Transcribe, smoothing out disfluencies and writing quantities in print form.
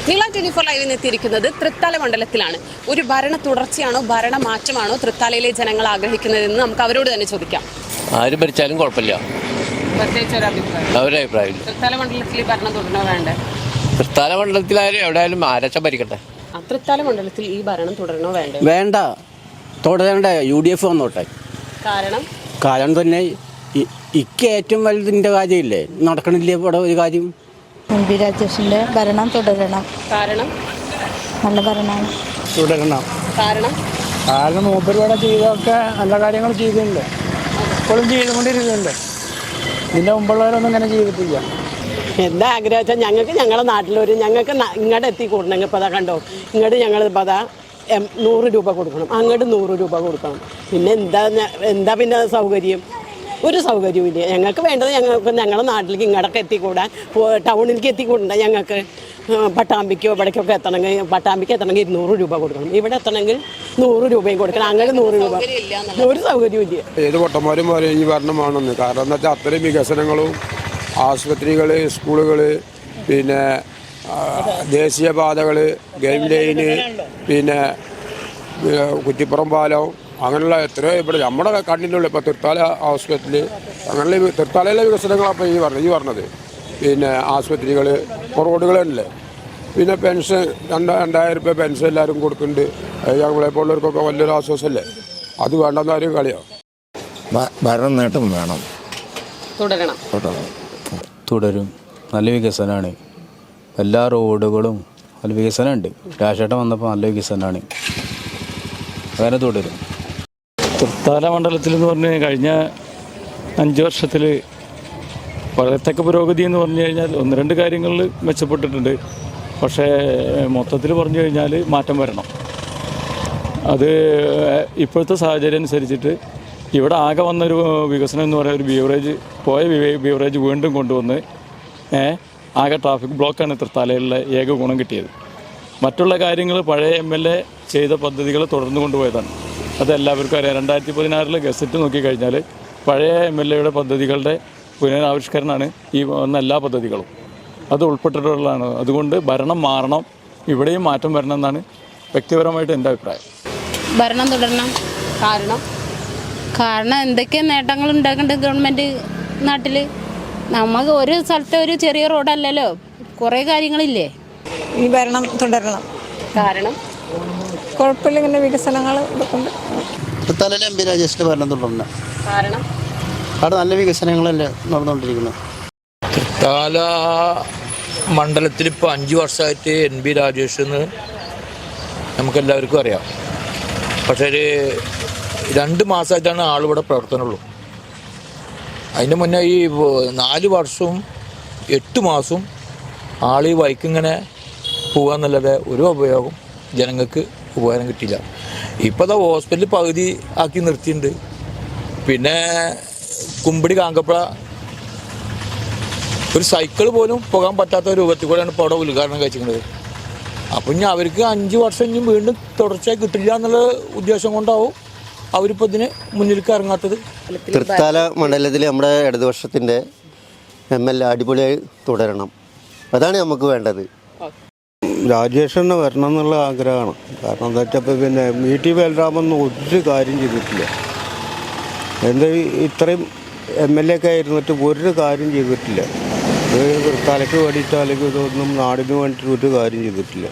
നീള 24 ലൈവിൽ എത്തിയിരിക്കുന്നത് തൃത്താല മണ്ഡലത്തിലാണ്. ഒരു ഭരണ തുടർച്ചയാണോ ഭരണ മാറ്റമാണോ തൃത്താലയിലെ ജനങ്ങൾ ആഗ്രഹിക്കുന്നതെന്ന് നമുക്ക് അവരോട് തന്നെ ചോദിക്കാം. ആര് ഭരിച്ചാലും കുഴപ്പമില്ല. അവരഭിപ്രായം തൃത്താല മണ്ഡലത്തിൽ ഈ ഭരണം തുടരണോ വേണ്ടേ? തൃത്താല മണ്ഡലത്തിലായാലും എവിടെയായാലും ആരച്ച ഭരിക്കട്ടെ. തൃത്താല മണ്ഡലത്തിൽ ഈ ഭരണം തുടരണോ വേണ്ടേ? വേണ്ട, തുടരണ്ട. UDF വന്നോട്ടെ. കാരണം തന്നെ ഇക്ക് ഏറ്റവും വലുതിൻ്റെ കാര്യമില്ലേ നടക്കണില്ലേ ഇവിടെ ഒരു കാര്യം. MB രാജേഷിന്റെ ഭരണം തുടരണം. നല്ല ഭരണമാണ് തുടരണം. കാരണം മൂപ്പരിവിടെ ചെയ്തൊക്കെ നല്ല കാര്യങ്ങൾ ചെയ്തിട്ടുണ്ട്, ഇപ്പോഴും ചെയ്തുകൊണ്ടിരിക്കുന്നുണ്ട്. ഇതിൻ്റെ മുമ്പുള്ളവരൊന്നും ഇങ്ങനെ ചെയ്തിട്ടില്ല. എന്താ ആഗ്രഹം വെച്ചാൽ ഞങ്ങൾക്ക് ഞങ്ങളുടെ നാട്ടിലൊരു ഞങ്ങൾക്ക് ഇങ്ങോട്ട് എത്തിക്കൂടണമെങ്കിൽ ഇപ്പോൾ അതാ കണ്ടോ, ഇങ്ങോട്ട് ഞങ്ങൾ ഇപ്പോൾ അതാ 100 രൂപ കൊടുക്കണം, അങ്ങോട്ട് 100 രൂപ കൊടുക്കണം. പിന്നെ എന്താ പിന്നെ സൗകര്യം? ഒരു സൗകര്യവും ഇല്ല. ഞങ്ങൾക്ക് വേണ്ടത് ഞങ്ങളുടെ നാട്ടിലേക്ക് ഇങ്ങോട്ടൊക്കെ എത്തിക്കൂടാൻ, ടൗണിലേക്ക് എത്തിക്കൂടണ്ട. ഞങ്ങൾക്ക് പട്ടാമ്പിക്കോ ഇവിടേക്കൊക്കെ എത്തണമെങ്കിൽ 200 രൂപ കൊടുക്കണം, ഇവിടെ എത്തണമെങ്കിൽ 100 രൂപയും കൊടുക്കണം, അങ്ങനെ 100 രൂപ. ഒരു സൗകര്യവും ഇല്ല. ഏത് പൊട്ടന്മാരും പറയും ഈ ഭരണമാണെന്ന്. കാരണം എന്താ വെച്ചാൽ അത്രയും വികസനങ്ങളും ആശുപത്രികൾ, സ്കൂളുകൾ, പിന്നെ ദേശീയപാതകൾ, ഗെയിം ലൈന്, പിന്നെ കുറ്റിപ്പുറം പാലം, അങ്ങനെയുള്ള എത്രയോ ഇവിടെ നമ്മുടെ കണ്ണിലുള്ള ഇപ്പോൾ തൃത്താല ഹോസ്പിറ്റൽ, അങ്ങനെയുള്ള തൃത്താലയിലെ വികസനങ്ങളപ്പോൾ ഈ പറഞ്ഞത്. പിന്നെ ആശുപത്രികൾ, റോഡുകളല്ലേ, പിന്നെ പെൻഷൻ 2000 രൂപ പെൻഷൻ എല്ലാവരും കൊടുക്കുന്നുണ്ട്. ഞങ്ങളെപ്പോലുള്ളവർക്കൊക്കെ വലിയൊരു ആശ്വാസമല്ലേ. അത് വേണ്ടെന്നാരും കളിയോ. ഭരണം നേട്ടം വേണം, തുടരും. നല്ല വികസനമാണ്, എല്ലാ റോഡുകളും നല്ല വികസനമുണ്ട്. രാജേട്ടൻ വന്നപ്പോൾ നല്ല വികസനമാണ്, അങ്ങനെ തുടരും. തൃത്താല മണ്ഡലത്തിൽ എന്ന് പറഞ്ഞ് കഴിഞ്ഞ 5 വർഷത്തിൽ പറയത്തക്ക പുരോഗതി എന്ന് പറഞ്ഞു കഴിഞ്ഞാൽ 1-2 കാര്യങ്ങളിൽ മെച്ചപ്പെട്ടിട്ടുണ്ട്. പക്ഷേ മൊത്തത്തിൽ പറഞ്ഞു കഴിഞ്ഞാൽ മാറ്റം വരണം. അത് ഇപ്പോഴത്തെ സാഹചര്യം അനുസരിച്ചിട്ട് ഇവിടെ ആകെ വന്നൊരു വികസനം എന്ന് പറയുന്ന ഒരു ബീവറേജ് വീണ്ടും കൊണ്ടുവന്ന് ആകെ ട്രാഫിക് ബ്ലോക്കാണ് തൃത്താലയിലുള്ള ഏക ഗുണം കിട്ടിയത്. മറ്റുള്ള കാര്യങ്ങൾ പഴയ MLA ചെയ്ത പദ്ധതികൾ തുടർന്നു കൊണ്ടുപോയതാണ്. അതെല്ലാവർക്കും അറിയാം. 2016 ഗസറ്റ് നോക്കിക്കഴിഞ്ഞാൽ പഴയ MLAയുടെ പദ്ധതികളുടെ പുനരാവിഷ്കരണമാണ് ഈ വന്ന എല്ലാ പദ്ധതികളും, അത് ഉൾപ്പെട്ടിട്ടുള്ളതാണ്. അതുകൊണ്ട് ഭരണം മാറണം, ഇവിടെയും മാറ്റം വരണം എന്നാണ് വ്യക്തിപരമായിട്ട് എൻ്റെ അഭിപ്രായം. ഭരണം തുടരണം. കാരണം എന്തൊക്കെ നേട്ടങ്ങൾ ഉണ്ടാക്കുന്നുണ്ട് ഗവൺമെൻറ് നാട്ടിൽ. നമുക്ക് ഒരു സ്ഥലത്തെ ഒരു ചെറിയ റോഡല്ലല്ലോ, കുറേ കാര്യങ്ങളില്ലേ. ഈ ഭരണം തുടരണം. കുഴപ്പമില്ല, ഇങ്ങനെ വികസനങ്ങൾ ഇതൊക്കെയുണ്ട്. തൃത്താലയിലെ MB രാജേഷിന്റെ ഭരണം തുടരണം. അവിടെ നല്ല വികസനങ്ങളല്ലേ നടന്നുകൊണ്ടിരിക്കുന്നത്. തൃത്താല മണ്ഡലത്തിൽ ഇപ്പോൾ 5 വർഷമായിട്ട് MB രാജേഷ് എന്ന് നമുക്കെല്ലാവർക്കും അറിയാം. പക്ഷേ ഒരു 2 മാസമായിട്ടാണ് ആളിവിടെ പ്രവർത്തനമുള്ളൂ. അതിന് മുന്നേ ഈ 4 വർഷവും 8 മാസവും ആൾ ഈ വൈക്കിങ്ങനെ പോകാമെന്നല്ലാതെ ഒരു ഉപയോഗം ജനങ്ങൾക്ക് ഉപകാരം കിട്ടിയില്ല. ഇപ്പോൾ അത് ഹോസ്പിറ്റലിൽ പകുതി ആക്കി നിർത്തിയിട്ടുണ്ട്. പിന്നെ കുമ്പിടി കാങ്കപ്പുഴ ഒരു സൈക്കിൾ പോലും പോകാൻ പറ്റാത്ത രൂപത്തിൽ കൂടെയാണ് ഇപ്പോൾ അവിടെ ഉദ്ഘാടനം കഴിച്ചിരിക്കുന്നത്. അപ്പം ഇനി അവർക്ക് 5 വർഷം ഇനി വീണ്ടും തുടർച്ചയായി കിട്ടില്ല എന്നുള്ള ഉദ്ദേശം കൊണ്ടാവും അവരിപ്പോൾ ഇതിന് മുന്നിലേക്ക് ഇറങ്ങാത്തത്. തൃത്താല മണ്ഡലത്തിൽ നമ്മുടെ ഇടതുപക്ഷത്തിൻ്റെ MLA അടിപൊളിയായി തുടരണം, അതാണ് നമുക്ക് വേണ്ടത്. രാജേഷന് വരണം എന്നുള്ള ആഗ്രഹമാണ്. കാരണം എന്താ വെച്ചാൽ പിന്നെ VT ബലരാമൊന്നും ഒരു കാര്യം ചെയ്തിട്ടില്ല. എന്താ ഇത്രയും MLA ഒക്കെ ആയിരുന്നിട്ട് ഒരു കാര്യം ചെയ്തിട്ടില്ല. തലയ്ക്ക് വേണ്ടിയിട്ടോ അല്ലെങ്കിൽ ഇതൊന്നും നാടിന് വേണ്ടിയിട്ട് ഒരു കാര്യം ചെയ്തിട്ടില്ല.